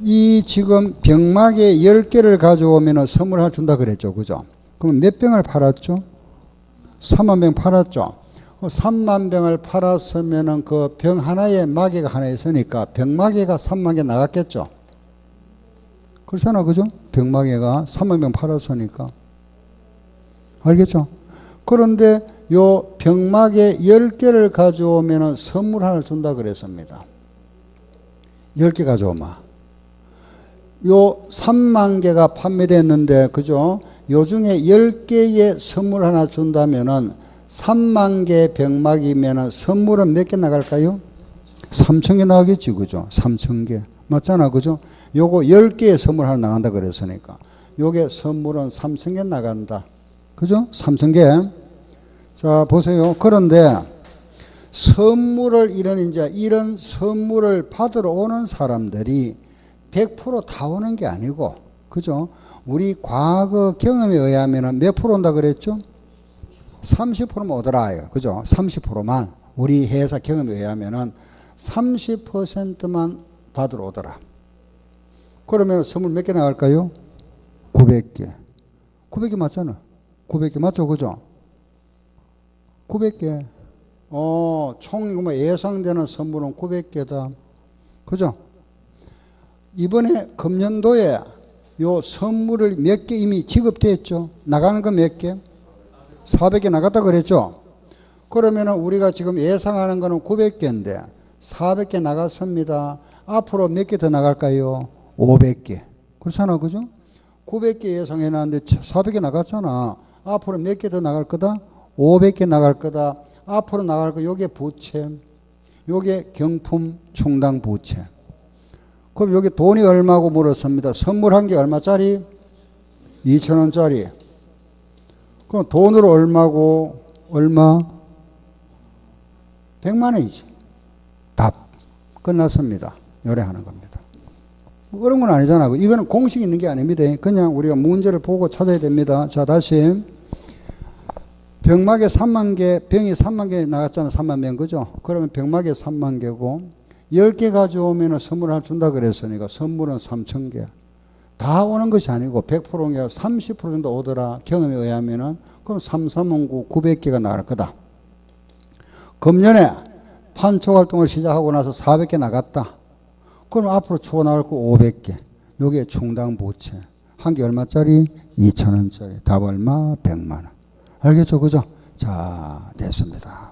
이 지금 병막에 10개를 가져오면 선물을 준다 그랬죠. 그죠? 그럼 몇 병을 팔았죠? 3만 병 팔았죠? 3만 병을 팔았으면 그 병 하나에 마개가 하나 있으니까 병마개가 3만 개 나갔겠죠? 그렇잖아. 그죠? 병마개가 3만 병 팔았으니까. 알겠죠? 그런데 요 병마개 10개를 가져오면 선물 하나 준다 그랬습니다. 10개 가져오마. 요 3만 개가 판매됐는데, 그죠? 요 중에 10개의 선물 하나 준다면은 3만 개 병막이면은 선물은 몇 개 나갈까요? 3천 개 나가겠지. 그죠? 3천 개. 맞잖아. 그죠? 요거 10개의 선물 하나 나간다 그랬으니까. 요게 선물은 3천 개 나간다. 그죠? 3천 개. 자, 보세요. 그런데 선물을 이런 선물을 받으러 오는 사람들이 100% 다 오는 게 아니고, 그죠? 우리 과거 경험에 의하면 몇 프로 온다 그랬죠? 30%만 오더라요. 그죠? 30%만. 우리 회사 경험에 의하면 30%만 받으러 오더라. 그러면 선물 몇 개 나갈까요? 900개. 900개 맞잖아. 900개 맞죠? 그죠? 900개. 총 예상되는 선물은 900개다. 그죠? 이번에 금년도에 요 선물을 몇 개 이미 지급됐죠? 나가는 거 몇 개? 400개 나갔다 그랬죠? 그러면은 우리가 지금 예상하는 거는 900개인데 400개 나갔습니다. 앞으로 몇 개 더 나갈까요? 500개. 그렇잖아. 그죠? 900개 예상해놨는데 400개 나갔잖아. 앞으로 몇 개 더 나갈 거다? 500개 나갈 거다. 앞으로 나갈 거 요게 부채. 요게 경품 충당 부채. 그럼 여기 돈이 얼마고 물었습니다. 선물한 게 얼마짜리? 2,000원짜리. 그럼 돈으로 얼마고 얼마? 100만 원이지. 답. 끝났습니다. 요래하는 겁니다. 어려운 건 아니잖아. 이거는 공식이 있는 게 아닙니다. 그냥 우리가 문제를 보고 찾아야 됩니다. 자, 다시. 병막에 3만 개, 병이 3만 개 나갔잖아. 3만 병. 그죠? 그러면 병막에 3만 개고 10개 가져오면 선물 하나 준다 그랬으니까 선물은 3천 개. 다 오는 것이 아니고 100%가 30% 정도 오더라. 경험에 의하면은 그럼 3, 3은 9, 900개가 나갈 거다. 금년에 판촉 활동을 시작하고 나서 400개 나갔다. 그럼 앞으로 추가 나갈 거 500개. 요게 충당 부채. 한 개 얼마짜리? 2,000원짜리. 답 얼마? 100만 원. 알겠죠? 그죠? 자, 됐습니다.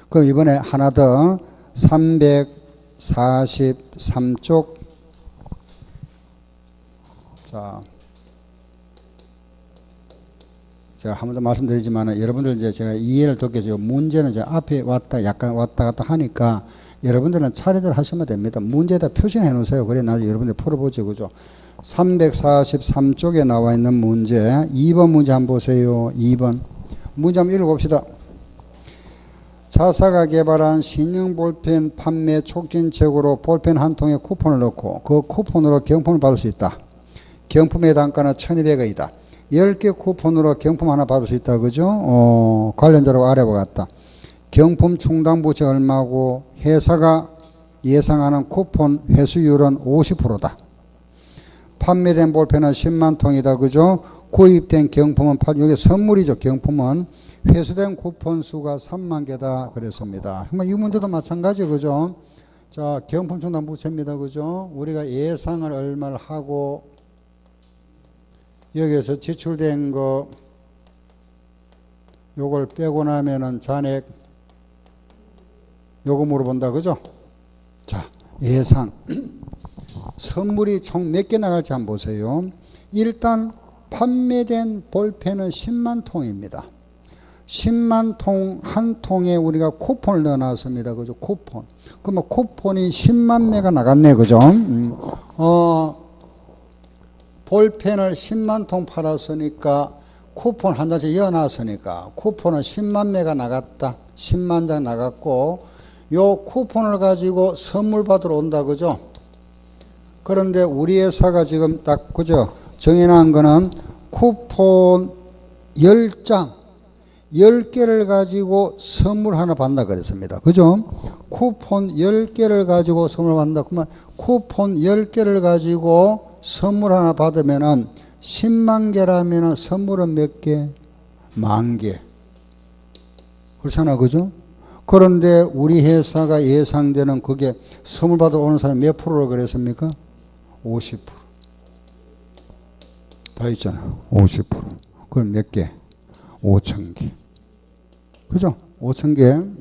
그럼 이번에 하나 더 343쪽. 자, 제가 한 번 더 말씀드리지만 여러분들 이제 제가 이해를 돕기 위해서 문제는 이제 앞에 약간 왔다 갔다 하니까 여러분들은 차례대로 하시면 됩니다. 문제에다 표시해 놓으세요. 그래 나중에 여러분들 풀어보죠. 그죠? 343쪽에 나와 있는 문제 2번 문제 한번 보세요. 2번 문제 한번 읽어봅시다. 자사가 개발한 신형 볼펜 판매 촉진책으로 볼펜 한 통에 쿠폰을 넣고 그 쿠폰으로 경품을 받을 수 있다. 경품의 단가는 1200원이다. 10개 쿠폰으로 경품 하나 받을 수 있다. 그죠? 관련자료가 아래와 같다. 경품 충당부채 얼마고 회사가 예상하는 쿠폰 회수율은 50%다. 판매된 볼펜은 10만 통이다. 그죠? 구입된 경품은 여기 선물이죠. 경품은 회수된 쿠폰 수가 3만 개다. 그랬습니다. 정말 이 문제도 마찬가지. 그죠? 자, 경품 충당부채입니다. 그죠? 우리가 예상을 얼마를 하고 여기에서 지출된 거 요걸 빼고 나면은 잔액 요거 물어본다. 그죠? 자, 예상 선물이 총 몇 개 나갈지 한번 보세요. 일단 판매된 볼펜은 10만 통입니다. 10만 통 한 통에 우리가 쿠폰을 넣어놨습니다. 그죠? 쿠폰. 그러면 쿠폰이 10만 매가 나갔네. 그죠? 볼펜을 10만 통 팔았으니까 쿠폰 한 장씩 이어놨으니까 쿠폰은 10만 매가 나갔다. 10만 장 나갔고 요 쿠폰을 가지고 선물 받으러 온다. 그죠? 그런데 우리 회사가 지금 딱 그죠? 정해놓은 거는 쿠폰 10장 10개를 가지고 선물 하나 받는다 그랬습니다. 그죠? 쿠폰 10개를 가지고 선물 받는다. 그러면 쿠폰 10개를 가지고 선물 하나 받으면은 10만 개라면은 선물은 몇 개? 10,000개. 그렇잖아. 그죠? 그런데 우리 회사가 예상되는 그게 선물 받아 오는 사람이 몇 프로라고 그랬습니까? 50%. 다 있잖아. 50%. 그럼 몇 개? 5,000개. 그죠? 5,000개.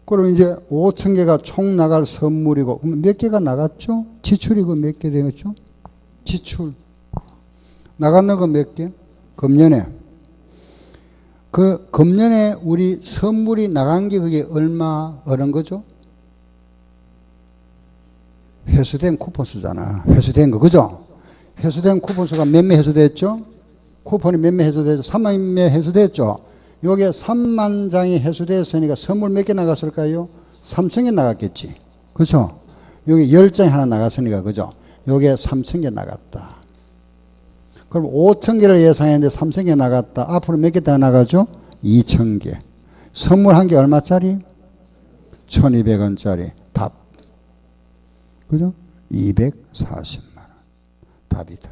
그럼 이제 5,000개가 총 나갈 선물이고, 그럼 몇 개가 나갔죠? 지출이고 몇 개 되겠죠? 지출. 나갔는 거 몇 개? 금년에. 그 금년에 우리 선물이 나간 게 그게 어느 거죠? 회수된 쿠폰 수잖아. 회수된 거. 그죠? 회수된 쿠폰 수가 몇 매 회수됐죠? 쿠폰이 몇 매 회수됐죠? 3만 매 회수됐죠? 요게 3만 장이 회수됐으니까 선물 몇 개 나갔을까요? 3,000개 나갔겠지. 그죠? 여기 10장이 하나 나갔으니까, 그죠? 요게 3,000개 나갔다. 그럼 5,000개를 예상했는데 3,000개 나갔다. 앞으로 몇 개 더 나가죠? 2,000개. 선물 한 개 얼마짜리? 1,200원짜리. 답. 그죠? 240만 원. 답이다.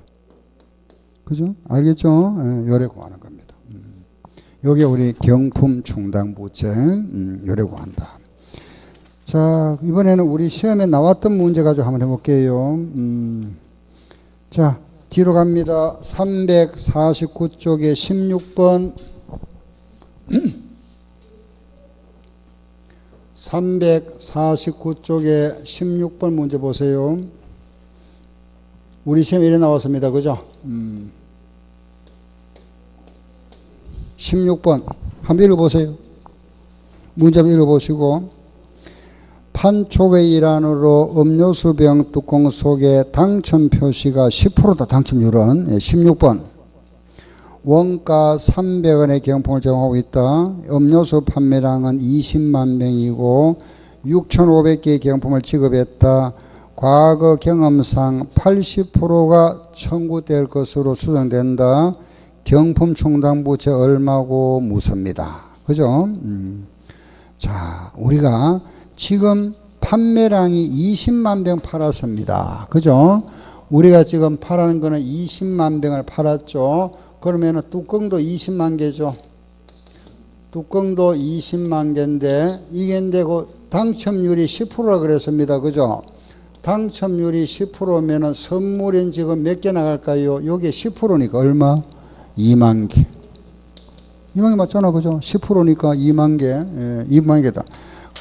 그죠? 알겠죠? 요래 구하는 겁니다. 요게 우리 경품 충당부채 요래 구한다. 자, 이번에는 우리 시험에 나왔던 문제 가지고 한번 해볼게요. 자, 뒤로 갑니다. 349쪽에 16번 349쪽에 16번 문제 보세요. 우리 시험에 이래 나왔습니다. 그죠? 16번 한번 읽어보세요. 문제 한번 읽어보시고 판촉의 일환으로 음료수병 뚜껑 속에 당첨 표시가 10%다. 당첨률은 16번 원가 300원의 경품을 제공하고 있다. 음료수 판매량은 20만 병이고 6,500개의 경품을 지급했다. 과거 경험상 80%가 청구될 것으로 추정된다. 경품 충당부채 얼마고 묻습니다. 그죠? 자, 우리가 지금 판매량이 20만 병 팔았습니다. 그죠? 우리가 지금 팔아는 거는 20만 병을 팔았죠. 그러면은 뚜껑도 20만 개죠. 뚜껑도 20만 개인데 이게 되고 당첨률이 10%라 그랬습니다. 그죠? 당첨률이 10%면은 선물은 지금 몇 개 나갈까요? 요게 10%니까 얼마? 2만 개. 2만 개 맞잖아. 그죠? 10%니까 2만 개, 2만 개다.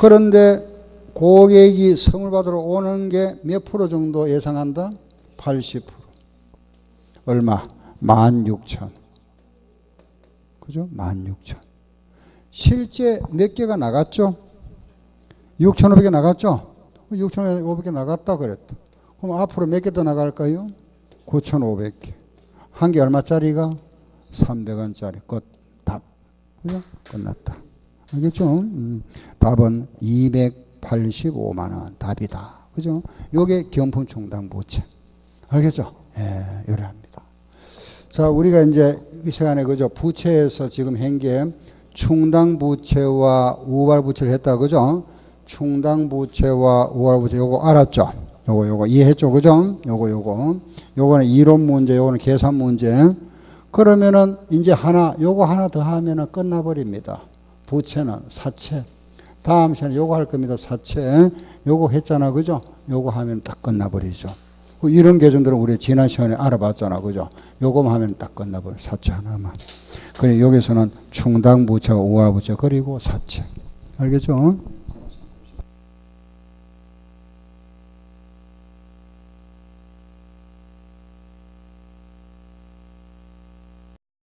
그런데 고객이 선물 받으러 오는 게 몇 프로 정도 예상한다? 80%. 얼마? 16,000. 그죠? 16,000. 실제 몇 개가 나갔죠? 6,500개 나갔죠? 6,500개 나갔다 그랬다. 그럼 앞으로 몇 개 더 나갈까요? 9,500개. 한 개 얼마짜리가? 300원짜리. 끝. 답. 그죠? 끝났다. 알겠죠? 답은 285만 원. 답이다. 그죠? 요게 경품 충당 부채. 알겠죠? 예, 요래합니다. 자, 우리가 이제 이 시간에 그죠? 부채에서 지금 한 게 충당 부채와 우발 부채를 했다. 그죠? 충당 부채와 우발 부채 요거 알았죠? 요거 이해했죠? 그죠? 요거는 이론 문제, 요거는 계산 문제. 그러면은 이제 요거 하나 더 하면은 끝나버립니다. 부채는 사채. 다음 시간에 요거 할 겁니다. 사채. 요거 했잖아. 그죠? 요거 하면 딱 끝나버리죠. 이런 계정들은 우리 지난 시간에 알아봤잖아. 그죠? 요거만 하면 딱 끝나버려. 사채 하나만. 그래, 여기서는 충당 부채와 우발 부채 그리고 사채. 알겠죠?